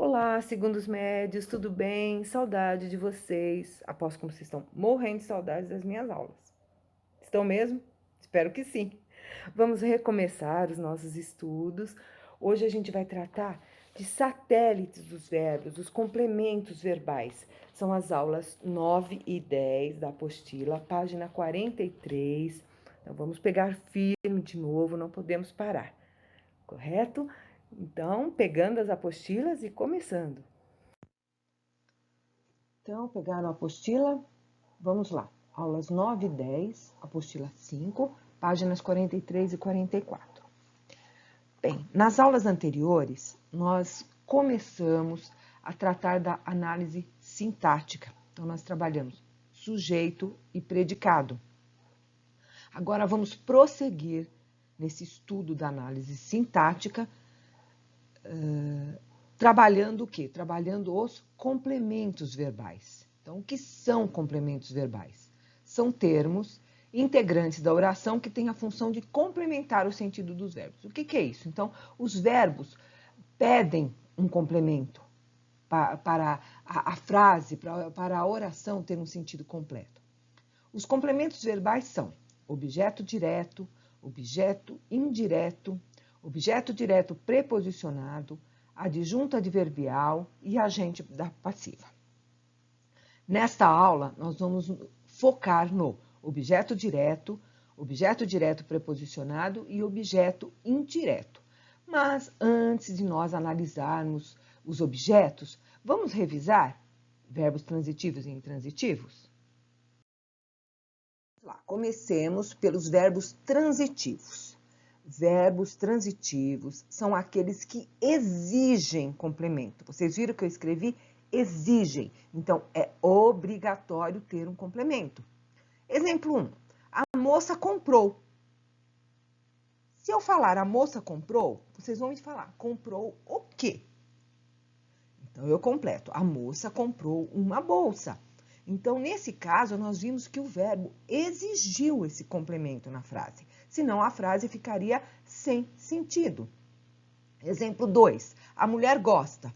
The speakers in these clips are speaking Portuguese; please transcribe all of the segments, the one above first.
Olá, segundos médios, tudo bem? Saudade de vocês. Aposto como vocês estão morrendo de saudades das minhas aulas. Estão mesmo? Espero que sim. Vamos recomeçar os nossos estudos. Hoje a gente vai tratar de satélites dos verbos, os complementos verbais. São as aulas 9 e 10 da apostila, página 43. Então vamos pegar firme de novo, não podemos parar. Correto? Então, pegando as apostilas e começando. Então, pegaram a apostila? Vamos lá. Aulas 9 e 10, apostila 5, páginas 43 e 44. Bem, nas aulas anteriores, nós começamos a tratar da análise sintática. Então, nós trabalhamos sujeito e predicado. Agora, vamos prosseguir nesse estudo da análise sintática, trabalhando o quê? Trabalhando os complementos verbais. Então, o que são complementos verbais? São termos integrantes da oração que têm a função de complementar o sentido dos verbos. O que é isso? Então, os verbos pedem um complemento para a frase, para a oração ter um sentido completo. Os complementos verbais são objeto direto, objeto indireto, objeto direto preposicionado, adjunto adverbial e agente da passiva. Nesta aula, nós vamos focar no objeto direto preposicionado e objeto indireto. Mas antes de nós analisarmos os objetos, vamos revisar verbos transitivos e intransitivos? Comecemos pelos verbos transitivos. Verbos transitivos são aqueles que exigem complemento. Vocês viram que eu escrevi exigem. Então, é obrigatório ter um complemento. Exemplo 1. A moça comprou. Se eu falar a moça comprou, vocês vão me falar, comprou o quê? Então, eu completo. A moça comprou uma bolsa. Então, nesse caso, nós vimos que o verbo exigiu esse complemento na frase. Senão, a frase ficaria sem sentido. Exemplo 2. A mulher gosta.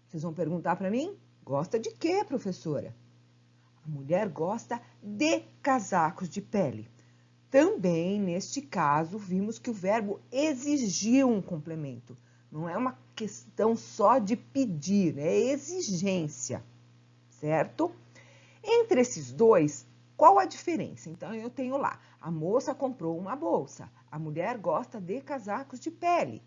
Vocês vão perguntar para mim? Gosta de quê, professora? A mulher gosta de casacos de pele. Também, neste caso, vimos que o verbo exigiu um complemento. Não é uma questão só de pedir, é exigência, certo? Entre esses dois, qual a diferença? Então, eu tenho lá, a moça comprou uma bolsa, a mulher gosta de casacos de pele.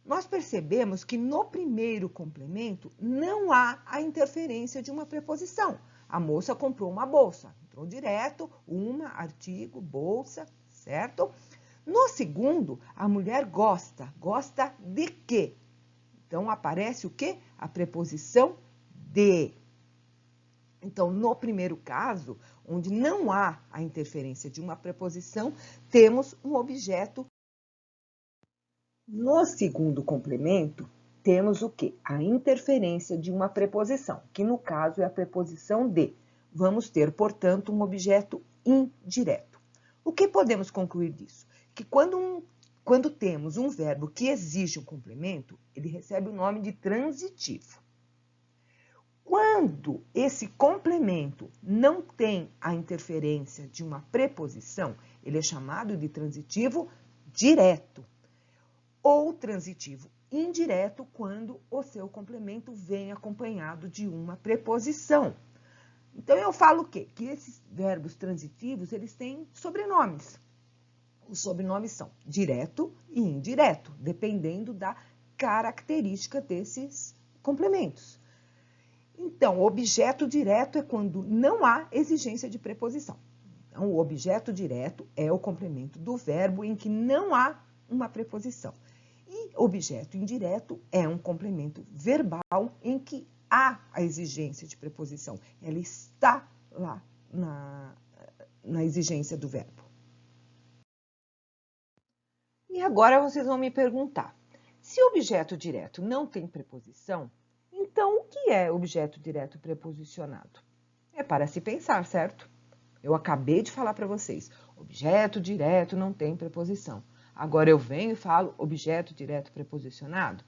Nós percebemos que no primeiro complemento não há a interferência de uma preposição. A moça comprou uma bolsa, entrou direto, uma, artigo, bolsa, certo? No segundo, a mulher gosta. Gosta de quê? Então, aparece o quê? A preposição de. Então, no primeiro caso, onde não há a interferência de uma preposição, temos um objeto. No segundo complemento, temos o quê? A interferência de uma preposição, que no caso é a preposição de. Vamos ter, portanto, um objeto indireto. O que podemos concluir disso? Que quando temos um verbo que exige um complemento, ele recebe o nome de transitivo. Quando esse complemento não tem a interferência de uma preposição, ele é chamado de transitivo direto. Ou transitivo indireto quando o seu complemento vem acompanhado de uma preposição. Então, eu falo o quê? Que esses verbos transitivos, eles têm sobrenomes. Os sobrenomes são direto e indireto, dependendo da característica desses complementos. Então, o objeto direto é quando não há exigência de preposição. Então, o objeto direto é o complemento do verbo em que não há uma preposição. E objeto indireto é um complemento verbal em que há a exigência de preposição. Ela está lá na exigência do verbo. E agora vocês vão me perguntar, se o objeto direto não tem preposição, então o que é objeto direto preposicionado? É para se pensar, certo? Eu acabei de falar para vocês, objeto direto não tem preposição. Agora eu venho e falo objeto direto preposicionado.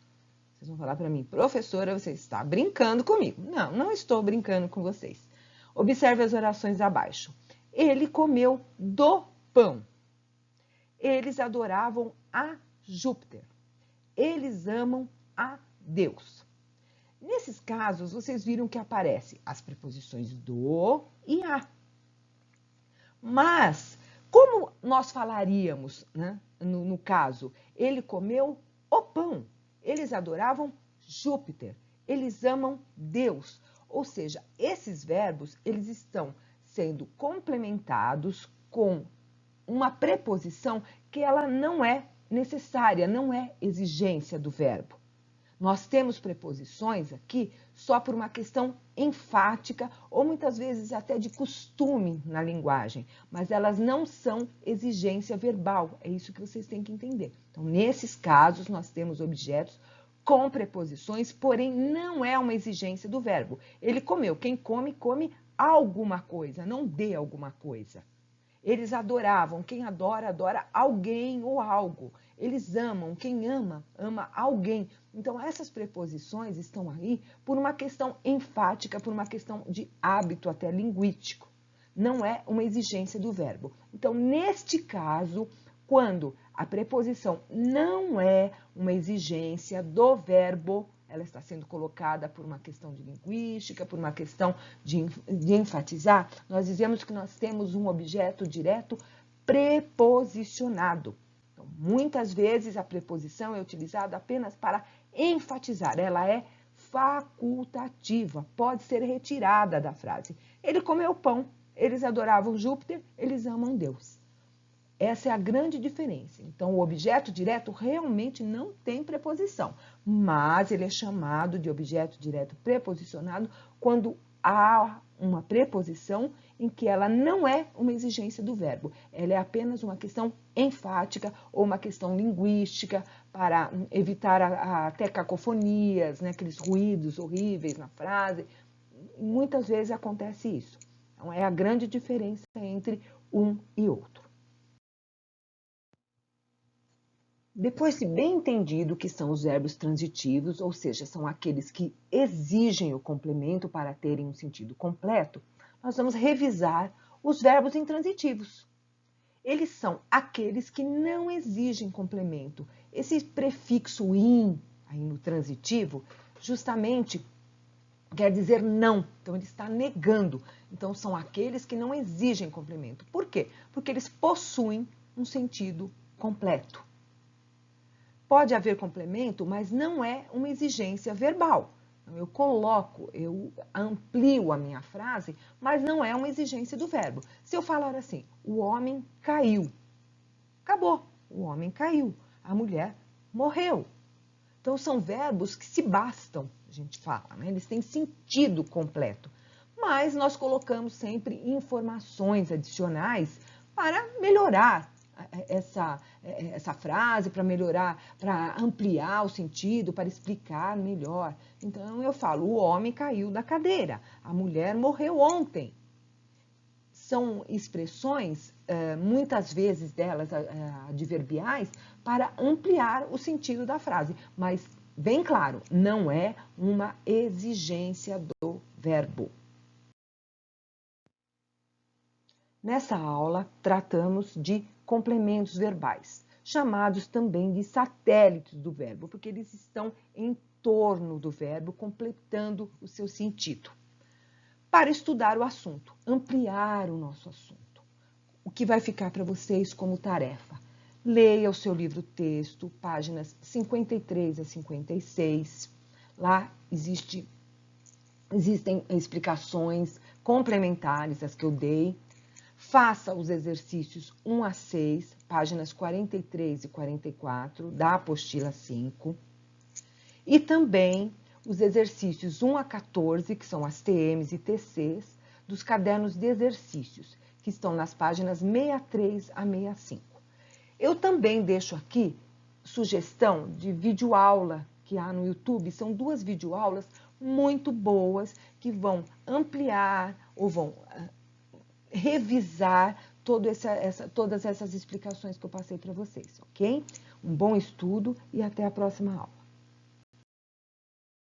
Vocês vão falar para mim, professora, você está brincando comigo. Não, não estou brincando com vocês. Observe as orações abaixo. Ele comeu do pão. Eles adoravam a Júpiter. Eles amam a Deus. Nesses casos, vocês viram que aparecem as preposições do e a. Mas, como nós falaríamos, né, no caso, ele comeu o pão. Eles adoravam Júpiter. Eles amam Deus. Ou seja, esses verbos, eles estão sendo complementados com uma preposição que ela não é necessária, não é exigência do verbo. Nós temos preposições aqui só por uma questão enfática ou muitas vezes até de costume na linguagem, mas elas não são exigência verbal, é isso que vocês têm que entender. Então, nesses casos, nós temos objetos com preposições, porém não é uma exigência do verbo. Ele comeu, quem come, come alguma coisa, não de alguma coisa. Eles adoravam, quem adora, adora alguém ou algo. Eles amam, quem ama, ama alguém. Então, essas preposições estão aí por uma questão enfática, por uma questão de hábito até linguístico. Não é uma exigência do verbo. Então, neste caso, quando a preposição não é uma exigência do verbo, ela está sendo colocada por uma questão de linguística, por uma questão de enfatizar, nós dizemos que nós temos um objeto direto preposicionado. Então, muitas vezes a preposição é utilizada apenas para enfatizar, ela é facultativa, pode ser retirada da frase. Ele comeu pão, eles adoravam Júpiter, eles amam Deus. Essa é a grande diferença. Então, o objeto direto realmente não tem preposição, mas ele é chamado de objeto direto preposicionado quando há uma preposição em que ela não é uma exigência do verbo. Ela é apenas uma questão enfática ou uma questão linguística para evitar até cacofonias, né, aqueles ruídos horríveis na frase. Muitas vezes acontece isso. Então, é a grande diferença entre um e outro. Depois de bem entendido que são os verbos transitivos, ou seja, são aqueles que exigem o complemento para terem um sentido completo, nós vamos revisar os verbos intransitivos. Eles são aqueles que não exigem complemento. Esse prefixo in, aí no transitivo, justamente quer dizer não. Então, ele está negando. Então, são aqueles que não exigem complemento. Por quê? Porque eles possuem um sentido completo. Pode haver complemento, mas não é uma exigência verbal. Eu coloco, eu amplio a minha frase, mas não é uma exigência do verbo. Se eu falar assim, o homem caiu, acabou, o homem caiu, a mulher morreu. Então, são verbos que se bastam, a gente fala, né? Eles têm sentido completo. Mas nós colocamos sempre informações adicionais para melhorar essa frase, para melhorar, para ampliar o sentido, para explicar melhor. Então, eu falo, o homem caiu da cadeira, a mulher morreu ontem. São expressões, muitas vezes delas adverbiais, para ampliar o sentido da frase. Mas, bem claro, não é uma exigência do verbo. Nessa aula, tratamos de complementos verbais, chamados também de satélites do verbo, porque eles estão em torno do verbo, completando o seu sentido. Para estudar o assunto, ampliar o nosso assunto, o que vai ficar para vocês como tarefa? Leia o seu livro-texto, páginas 53 a 56. Lá existem explicações complementares às que eu dei. Faça os exercícios 1 a 6, páginas 43 e 44 da apostila 5. E também os exercícios 1 a 14, que são as TMs e TCs, dos cadernos de exercícios, que estão nas páginas 63 a 65. Eu também deixo aqui sugestão de videoaula que há no YouTube. São 2 videoaulas muito boas que vão ampliar ou vão revisar todas essas explicações que eu passei para vocês, ok? Um bom estudo e até a próxima aula.